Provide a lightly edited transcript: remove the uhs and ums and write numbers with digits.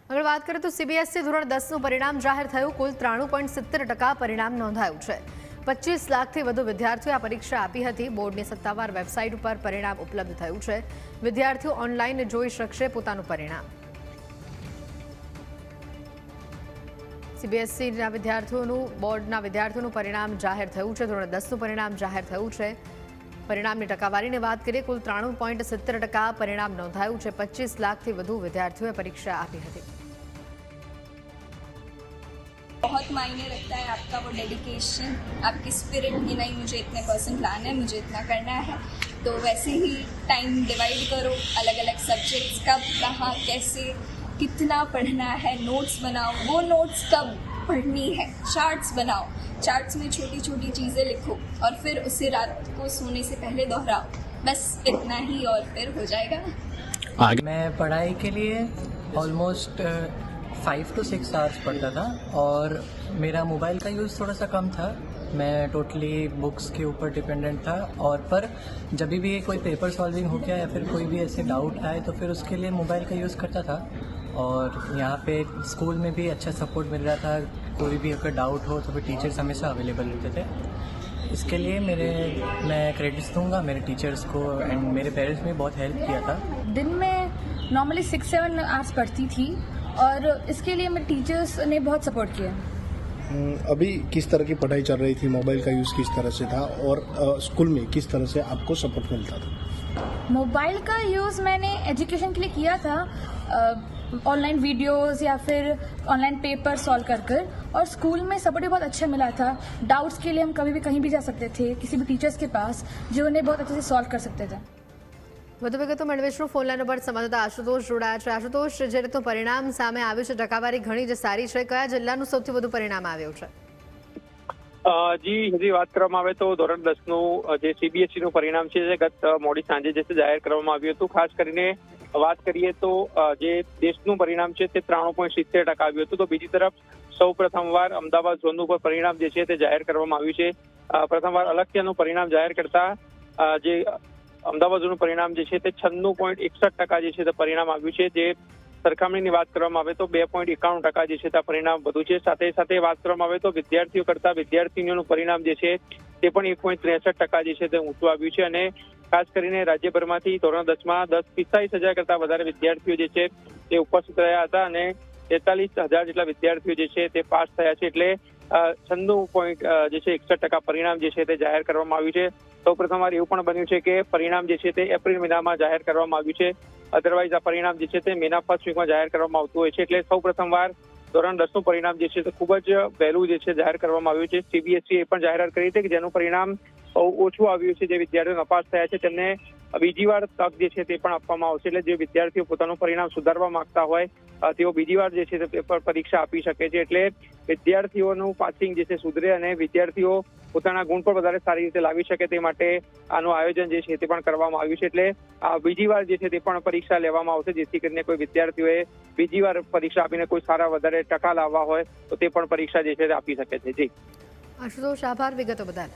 આગળ વાત કરીએ તો સીબીએસઈ ધોરણ 10નું પરિણામ જાહેર થયું. કુલ 93.70% પરિણામ નોંધાયું છે. 25 લાખથી વધુ વિદ્યાર્થીઓએ આ પરીક્ષા આપી હતી. બોર્ડની સત્તાવાર વેબસાઇટ ઉપર પરિણામ ઉપલબ્ધ થયું છે. વિદ્યાર્થીઓ ઓનલાઈન જોઈ શકશે પોતાનું પરિણામ. સીબીએસઈના બોર્ડના વિદ્યાર્થીઓનું પરિણામ જાહેર થયું છે. ધોરણ 10નું પરિણામ જાહેર થયું છે. પરિણામની ટકાવારીની વાત કરીએ, કુલ 93.70% પરિણામ નોંધાયું છે. 25 લાખથી વધુ વિદ્યાર્થીઓએ परीक्षा આપી હતી. बहुत मायने रखता है आपका वो डेडिकेशन, आपकी स्पिरिट कि नहीं मुझे इतने परसेंट लाना है, मुझे इतना करना है. तो वैसे ही टाइम डिवाइड करो, अलग अलग सब्जेक्ट्स कब कहाँ कैसे कितना पढ़ना है, नोट्स बनाओ. वो नोट्स कब पढ़नी है, चार्ट्स बनाओ. चार्ट्स में छोटी छोटी चीज़ें लिखो और फिर उसे रात को सोने से पहले दोहराओ. बस इतना ही और फिर हो जाएगा. मैं पढ़ाई के लिए ऑलमोस्ट 5 to 6 आवर्स पढ़ता था और मेरा मोबाइल का यूज़ थोड़ा सा कम था. मैं टोटली बुक्स के ऊपर डिपेंडेंट था और पर जब भी कोई पेपर सॉल्विंग हो गया या फिर कोई भी ऐसे डाउट आए तो फिर उसके लिए मोबाइल का यूज़ करता था. और यहाँ पे स्कूल में भी अच्छा सपोर्ट मिल रहा था. कोई भी अगर डाउट हो तो फिर टीचर्स हमेशा अवेलेबल रहते थे. इसके लिए मैं क्रेडिट्स दूंगा मेरे टीचर्स को एंड मेरे पेरेंट्स ने बहुत हेल्प किया था. दिन में नॉर्मली 6-7 आवर्स पढ़ती थी और इसके लिए मेरे टीचर्स ने बहुत सपोर्ट किया. अभी किस तरह की पढ़ाई चल रही थी, मोबाइल का यूज़ किस तरह से था और स्कूल में किस तरह से आपको सपोर्ट मिलता था? मोबाइल का यूज़ मैंने एजुकेशन के लिए किया था, ऑनलाइन वीडियोस या फिर ऑनलाइन पेपर सॉल्व कर और स्कूल में सपोर्ट भी बहुत अच्छा मिला था. डाउट्स के लिए हम कभी भी कहीं भी जा सकते थे, किसी भी टीचर्स के पास, जो उन्हें बहुत अच्छे से सॉल्व कर सकते थे. વધુ વિગતો મેળવીશું. ફોનલાઈન ઉપર સંવાદદાતા આશુતોષ જોડાયા છે. આશુતોષ, જે રીતનું પરિણામ સામે આવ્યું છે, ટકાવારી ઘણી જ સારી છે. કયા જિલ્લાનું સૌથી વધુ પરિણામ આવ્યું છે? જી, હજી વાત કરવામાં આવે તો ધોરણ 10નું જે સીબીએસઈનું પરિણામ છે જે ગત મોડી સાંજે જે છે જાહેર કરવામાં આવ્યું હતું. ખાસ કરીને વાત કરીએ તો જે દેશનું પરિણામ છે તે 93.70% આવ્યું હતું. તો બીજી તરફ સૌ પ્રથમવાર અમદાવાદ ઝોનનું પરિણામ જે છે તે જાહેર કરવામાં આવ્યું છે. પ્રથમવાર અલક્યાનું પરિણામ જાહેર કરતા જે અમદાવાદનું પરિણામ જે છે તે 96.61% જે છે તે પરિણામ આવ્યું છે. જે સરખામણીની વાત કરવામાં આવે તો 2.91% જે છે તે પરિણામ વધુ છે. સાથે સાથે વાત કરવામાં આવે તો વિદ્યાર્થીઓ કરતા વિદ્યાર્થીનીઓનું પરિણામ જે છે તે પણ 1.63% જે છે તે ઊંચું આવ્યું છે. અને ખાસ કરીને રાજ્યભરમાંથી ધોરણ 10માં 45,000 કરતા વધારે વિદ્યાર્થીઓ જે છે તે ઉપસ્થિત રહ્યા હતા અને 43,000 જેટલા વિદ્યાર્થીઓ જે છે તે પાસ થયા છે. એટલે 96.61% પરિણામ જે છે તે જાહેર કરવામાં આવ્યું છે. સૌ પ્રથમવાર એવું પણ બન્યું છે કે પરિણામ જે છે તે એપ્રિલ મહિનામાં જાહેર કરવામાં આવ્યું છે. અધરવાઇઝ આ પરિણામ જે છે તે મેના ફર્સ્ટ વીકમાં જાહેર કરવામાં આવતું હોય છે. એટલે સૌ પ્રથમવાર ધોરણ 10નું પરિણામ જે છે તે ખૂબ જ વહેલું જે છે જાહેર કરવામાં આવ્યું છે. સીબીએસઈ એ પણ જાહેરાત કરી હતી કે જેનું પરિણામ ઓછું આવ્યું છે, જે વિદ્યાર્થીઓ નપાસ થયા છે તેમને બીજી વાર તક જે છે તે પણ આપવામાં આવશે. એટલે જે વિદ્યાર્થીઓ પોતાનું પરિણામ સુધારવા માંગતા હોય તેઓ બીજી વાર જે છે તે પેપર પરીક્ષા આપી શકે છે. એટલે વિદ્યાર્થીઓનું પાસિંગ જે છે સુધરે અને વિદ્યાર્થીઓ પોતાના ગુણ પણ વધારે સારી રીતે લાવી શકે તે માટે આનું આયોજન જે છે તે પણ કરવામાં આવ્યું છે. એટલે બીજી વાર જે છે તે પણ પરીક્ષા લેવામાં આવશે, જેથી કરીને કોઈ વિદ્યાર્થીઓએ બીજી વાર પરીક્ષા આપીને કોઈ સારા વધારે ટકા લાવવા હોય તો તે પણ પરીક્ષા જે છે તે આપી શકે છે. જી આશુતોષ, આભાર વિગતો બદલ.